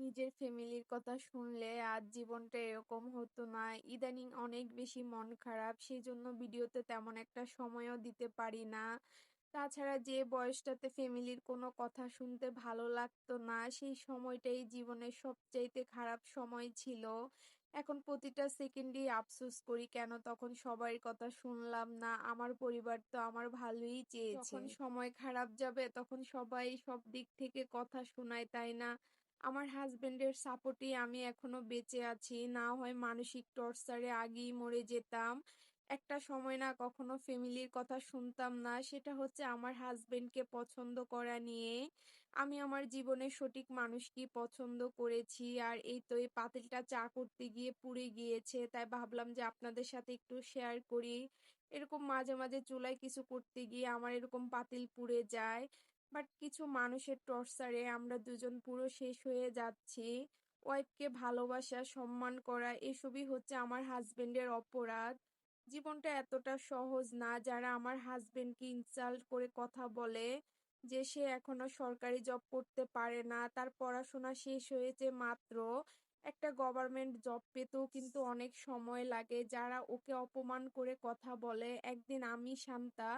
নিজের ফ্যামিলির কথা শুনলে আজ জীবনটা এরকম হতো না। ইদানিং অনেক বেশি মন খারাপ। সেজন্য ভিডিওতে তেমন একটা সময়ও দিতে পারি না। তাছাড়া যে বয়সটাতে ফ্যামিলির কোনো কথা শুনতে ভালো লাগতো না, সেই সময়টাই জীবনের সবচাইতে খারাপ সময় ছিল। এখন প্রতিটা সেকেন্ডেই আফসোস করি কেন তখন সবার কথা শুনলাম না। আমার পরিবার তো আমার ভালোই চেয়েছে। যখন সময় খারাপ যাবে তখন সবাই সব দিক থেকে কথা শোনায়, তাই না? আমার হাসবেন্ডের সাপোর্টেই আমি এখনো বেঁচে আছি। না হয় মানসিক টর্চারে আগেই মরে যেতাম। একটা সময় না কখনো ফ্যামিলির কথা শুনতাম না, সেটা হচ্ছে আমার হাসবেন্ডকে পছন্দ করা নিয়ে। আমি আমার জীবনের সঠিক মানুষকেই পছন্দ করেছি। আর এই তো এই পাতিলটা চা করতে গিয়ে পুড়ে গিয়েছে, তাই ভাবলাম যে আপনাদের সাথে একটু শেয়ার করি। এরকম মাঝে মাঝে চুলায় কিছু করতে গিয়ে আমার এরকম পাতিল পুড়ে যায়। বাট কিছু মানুষের টর্চারে আমরা দুজন পুরো শেষ হয়ে যাচ্ছি। ওয়াইফকে ভালোবাসা, সম্মান করা এসবই হচ্ছে আমার হাজবেন্ডের অপরাধ। জীবনটা এতটা সহজ না। যারা আমার হাজবেন্ডকে ইনসাল্ট করে কথা বলে যে সে এখনো সরকারি জব করতে পারে না, তার পড়াশোনা শেষ হয়েছে মাত্র, একটা গভর্নমেন্ট জব পেতেও কিন্তু অনেক সময় লাগে। যারা ওকে অপমান করে কথা বলে, একদিন আমি শান্তা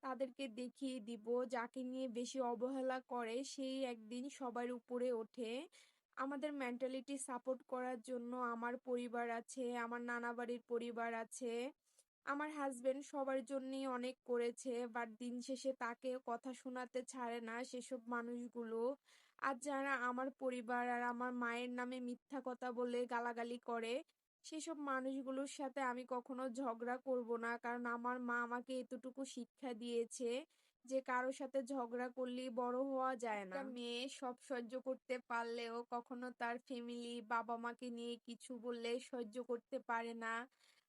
তাদেরকে দেখিয়ে দিব যাকে নিয়ে বেশি অবহেলা করে সেই একদিন সবার উপরে ওঠে। আমাদের মেন্টালিটি সাপোর্ট করার জন্য আমার পরিবার আছে, আমার নানা বাড়ির পরিবার আছে। আমার হাজবেন্ড সবার জন্যই অনেক করেছে, বাট দিন শেষে তাকে কথা শোনাতে ছাড়ে না সেসব মানুষগুলো। আর যারা আমার পরিবার আর আমার মায়ের নামে মিথ্যা কথা বলে গালাগালি করে, সেসব মানুষগুলোর সাথে আমি কখনো ঝগড়া করব না। কারণ আমার মা আমাকে এতটুকু শিক্ষা দিয়েছে যে কারোর সাথে ঝগড়া করলেই বড় হওয়া যায় না। একটা মেয়ে সব সহ্য করতে পারলেও কখনো তার ফ্যামিলি, বাবা মাকে নিয়ে কিছু বললে সহ্য করতে পারে না।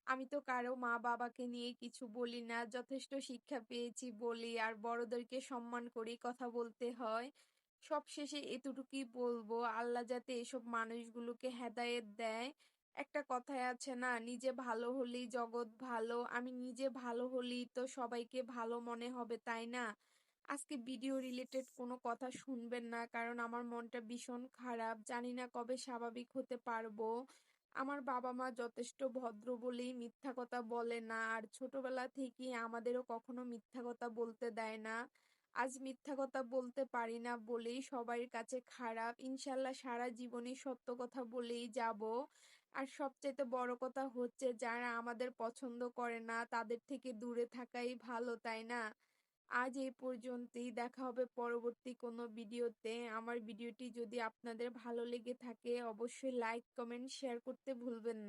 আমি তো কারো মা বাবাকে নিয়ে কিছু বলি না, যথেষ্ট শিক্ষা পেয়েছি বলি, আর বড়দেরকে সম্মান করি, কথা বলতে হয়। সবশেষে এতটুকুই বলবো, আল্লাহ যাতে এসব মানুষগুলোকে হেদায়েত দেয়। একটা কথায় আছে না, নিজে ভালো হলেই জগৎ ভালো। আমি নিজে ভালো হলেই তো সবাইকে ভালো মনে হবে, তাই না? আজকে ভিডিও রিলেটেড কোনো কথা শুনবেন না, কারণ আমার মনটা ভীষণ খারাপ। জানি না কবে স্বাভাবিক হতে পারবো। আমার বাবা মা যথেষ্ট ভদ্র বলেই মিথ্যা কথা বলে না, আর ছোটবেলা থেকেই আমাদেরও কখনো মিথ্যা কথা বলতে দেয় না। আজ মিথ্যা কথা বলতে পারি না বলেই সবার কাছে খারাপ। ইনশাল্লাহ সারা জীবনই সত্য কথা বলেই যাব। আর সবচেয়ে বড় কথা হচ্ছে যারা আমাদের পছন্দ করে না তাদের থেকে দূরে থাকাই ভালো, তাই না? আজ এই পর্যন্তই, দেখা হবে পরবর্তী কোনো ভিডিওতে। আমার ভিডিওটি যদি আপনাদের ভালো লেগে থাকে অবশ্যই লাইক, কমেন্ট, শেয়ার করতে ভুলবেন না।